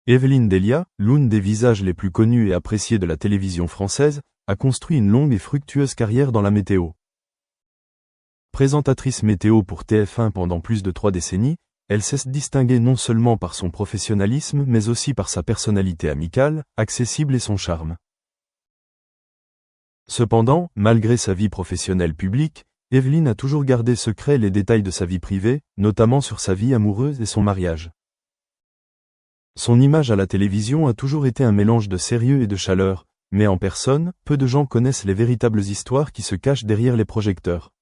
Evelyne Delia, l'une des visages les plus connus et appréciés de la télévision française, a construit une longue et fructueuse carrière dans la météo. Présentatrice météo pour TF1 pendant plus de 3 décennies, elle s'est distinguée non seulement par son professionnalisme mais aussi par sa personnalité amicale, accessible et son charme. Cependant, malgré sa vie professionnelle publique, Evelyne a toujours gardé secret les détails de sa vie privée, notamment sur sa vie amoureuse et son mariage. Son image à la télévision a toujours été un mélange de sérieux et de chaleur, mais en personne, peu de gens connaissent les véritables histoires qui se cachent derrière les projecteurs.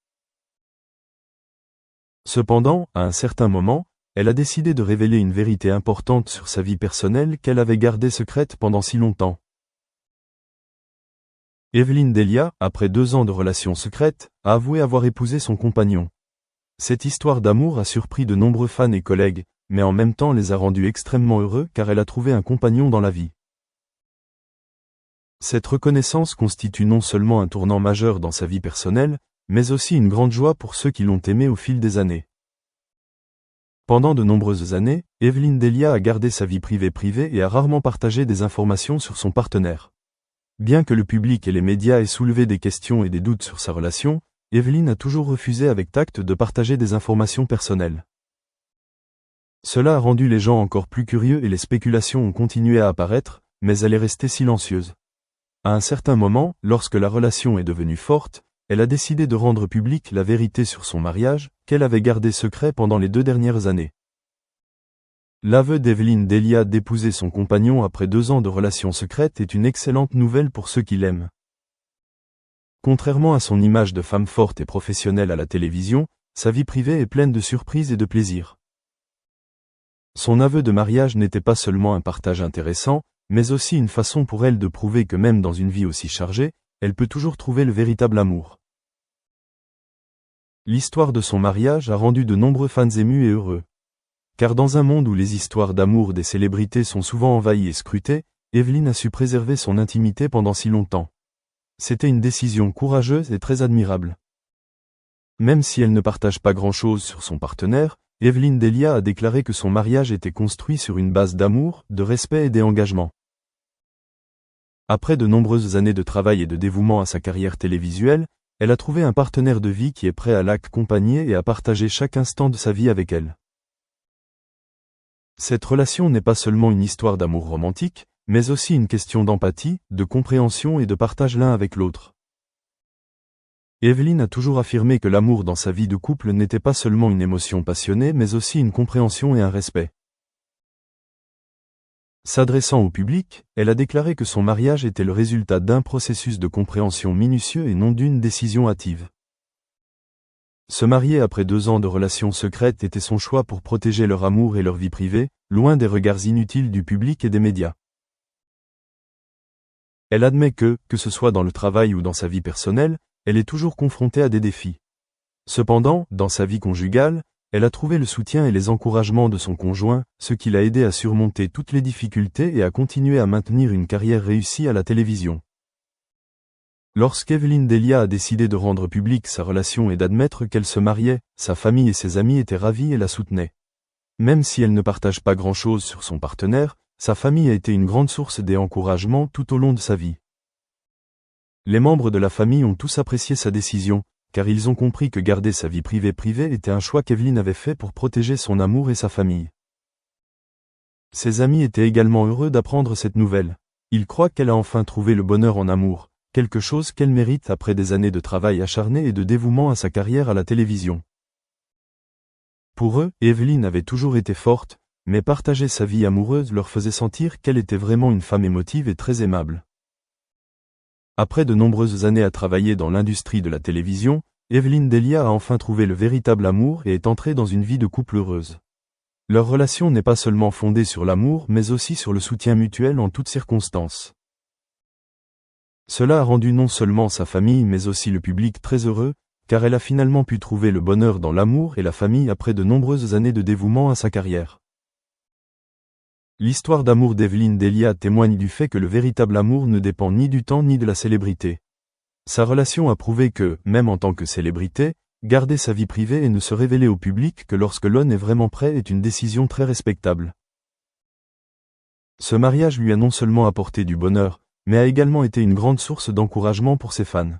Cependant, à un certain moment, elle a décidé de révéler une vérité importante sur sa vie personnelle qu'elle avait gardée secrète pendant si longtemps. Evelyne Delia, après 2 ans de relations secrètes, a avoué avoir épousé son compagnon. Cette histoire d'amour a surpris de nombreux fans et collègues, mais en même temps les a rendus extrêmement heureux car elle a trouvé un compagnon dans la vie. Cette reconnaissance constitue non seulement un tournant majeur dans sa vie personnelle, mais aussi une grande joie pour ceux qui l'ont aimée au fil des années. Pendant de nombreuses années, Evelyne Delia a gardé sa vie privée et a rarement partagé des informations sur son partenaire. Bien que le public et les médias aient soulevé des questions et des doutes sur sa relation, Evelyne a toujours refusé avec tact de partager des informations personnelles. Cela a rendu les gens encore plus curieux et les spéculations ont continué à apparaître, mais elle est restée silencieuse. À un certain moment, lorsque la relation est devenue forte, elle a décidé de rendre publique la vérité sur son mariage, qu'elle avait gardé secret pendant les 2 dernières années. L'aveu d'Evelyne Delia d'épouser son compagnon après 2 ans de relations secrètes est une excellente nouvelle pour ceux qui l'aiment. Contrairement à son image de femme forte et professionnelle à la télévision, sa vie privée est pleine de surprises et de plaisir. Son aveu de mariage n'était pas seulement un partage intéressant, mais aussi une façon pour elle de prouver que même dans une vie aussi chargée, elle peut toujours trouver le véritable amour. L'histoire de son mariage a rendu de nombreux fans émus et heureux. Car dans un monde où les histoires d'amour des célébrités sont souvent envahies et scrutées, Evelyne a su préserver son intimité pendant si longtemps. C'était une décision courageuse et très admirable. Même si elle ne partage pas grand-chose sur son partenaire, Evelyne Delia a déclaré que son mariage était construit sur une base d'amour, de respect et d'engagement. Après de nombreuses années de travail et de dévouement à sa carrière télévisuelle, elle a trouvé un partenaire de vie qui est prêt à l'accompagner et à partager chaque instant de sa vie avec elle. Cette relation n'est pas seulement une histoire d'amour romantique, mais aussi une question d'empathie, de compréhension et de partage l'un avec l'autre. Evelyne a toujours affirmé que l'amour dans sa vie de couple n'était pas seulement une émotion passionnée mais aussi une compréhension et un respect. S'adressant au public, elle a déclaré que son mariage était le résultat d'un processus de compréhension minutieux et non d'une décision hâtive. Se marier après 2 ans de relations secrètes était son choix pour protéger leur amour et leur vie privée, loin des regards inutiles du public et des médias. Elle admet que ce soit dans le travail ou dans sa vie personnelle, elle est toujours confrontée à des défis. Cependant, dans sa vie conjugale, elle a trouvé le soutien et les encouragements de son conjoint, ce qui l'a aidé à surmonter toutes les difficultés et à continuer à maintenir une carrière réussie à la télévision. Lorsqu'Evelyne Delia a décidé de rendre publique sa relation et d'admettre qu'elle se mariait, sa famille et ses amis étaient ravis et la soutenaient. Même si elle ne partage pas grand-chose sur son partenaire, sa famille a été une grande source d'encouragement tout au long de sa vie. Les membres de la famille ont tous apprécié sa décision, car ils ont compris que garder sa vie privée était un choix qu'Evelyne avait fait pour protéger son amour et sa famille. Ses amis étaient également heureux d'apprendre cette nouvelle. Ils croient qu'elle a enfin trouvé le bonheur en amour, quelque chose qu'elle mérite après des années de travail acharné et de dévouement à sa carrière à la télévision. Pour eux, Evelyne avait toujours été forte, mais partager sa vie amoureuse leur faisait sentir qu'elle était vraiment une femme émotive et très aimable. Après de nombreuses années à travailler dans l'industrie de la télévision, Evelyne Delia a enfin trouvé le véritable amour et est entrée dans une vie de couple heureuse. Leur relation n'est pas seulement fondée sur l'amour mais aussi sur le soutien mutuel en toutes circonstances. Cela a rendu non seulement sa famille mais aussi le public très heureux, car elle a finalement pu trouver le bonheur dans l'amour et la famille après de nombreuses années de dévouement à sa carrière. L'histoire d'amour d'Evelyne Delia témoigne du fait que le véritable amour ne dépend ni du temps ni de la célébrité. Sa relation a prouvé que, même en tant que célébrité, garder sa vie privée et ne se révéler au public que lorsque l'on est vraiment prêt est une décision très respectable. Ce mariage lui a non seulement apporté du bonheur, mais a également été une grande source d'encouragement pour ses fans.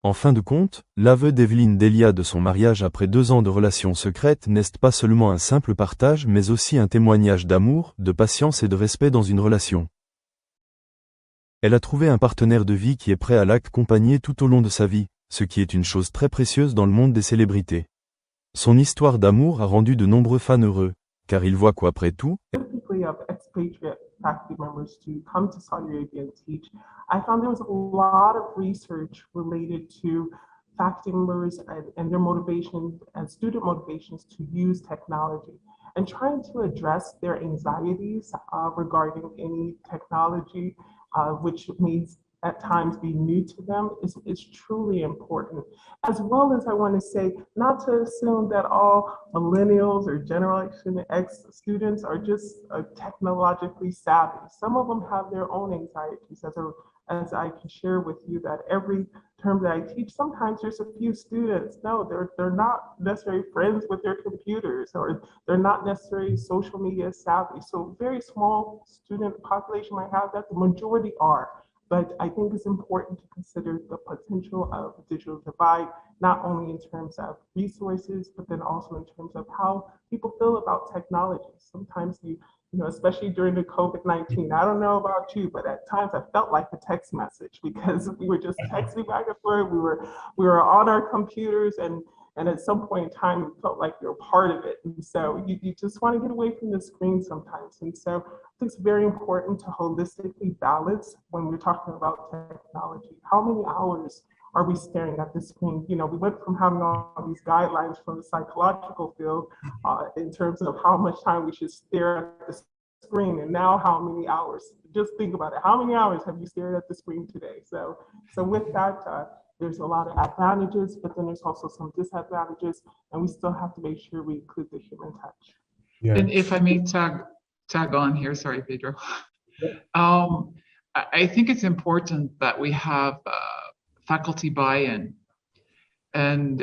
En fin de compte, l'aveu d'Evelyn Delia de son mariage après 2 ans de relations secrètes n'est pas seulement un simple partage mais aussi un témoignage d'amour, de patience et de respect dans une relation. Elle a trouvé un partenaire de vie qui est prêt à l'accompagner tout au long de sa vie, ce qui est une chose très précieuse dans le monde des célébrités. Son histoire d'amour a rendu de nombreux fans heureux, car ils voient qu'après tout, Specifically of expatriate faculty members to come to Saudi Arabia and teach, I found there was a lot of research related to faculty members and their motivations and student motivations to use technology and trying to address their anxieties regarding any technology, which means at times be new to them is truly important. As well as I want to say, not to assume that all millennials or Generation X students are just technologically savvy. Some of them have their own anxieties. As I can share with you that every term that I teach, sometimes there's a few students, no, they're not necessarily friends with their computers or they're not necessarily social media savvy. So very small student population might have that, the majority are. But I think it's important to consider the potential of digital divide, not only in terms of resources, but then also in terms of how people feel about technology. Sometimes especially during the COVID-19, I don't know about you, but at times I felt like a text message because we were just texting back and forth. We were on our computers and at some point in time, it felt like you're part of it. And so you just want to get away from the screen sometimes. And so I think it's very important to holistically balance when we're talking about technology. How many hours are we staring at the screen? We went from having all these guidelines from the psychological field in terms of how much time we should stare at the screen, and now how many hours. Just think about it. How many hours have you stared at the screen today? So with that, there's a lot of advantages, but then there's also some disadvantages, and we still have to make sure we include the human touch. Yeah. And if I may tag on here, sorry, Pedro. I think it's important that we have faculty buy-in, and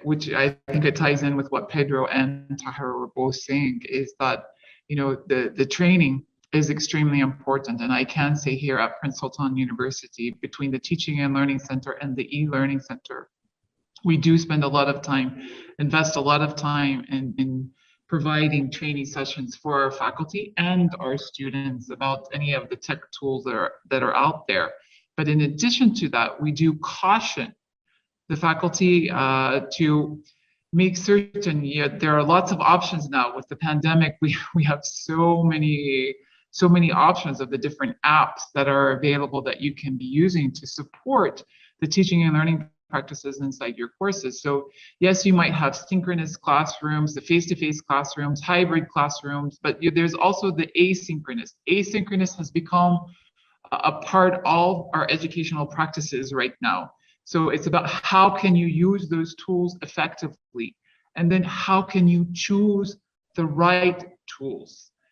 which I think it ties in with what Pedro and Tahira were both saying, is that the training is extremely important. And I can say here at Prince Sultan University, between the Teaching and Learning Center and the e-learning center, we do spend a lot of time, invest a lot of time in providing training sessions for our faculty and our students about any of the tech tools that are out there. But in addition to that, we do caution the faculty to make certain, there are lots of options now. With the pandemic, we have so many options of the different apps that are available that you can be using to support the teaching and learning practices inside your courses. So yes, you might have synchronous classrooms, the face-to-face classrooms, hybrid classrooms, but there's also the asynchronous. Asynchronous has become a part of our educational practices right now. So it's about how can you use those tools effectively, and then how can you choose the right tools.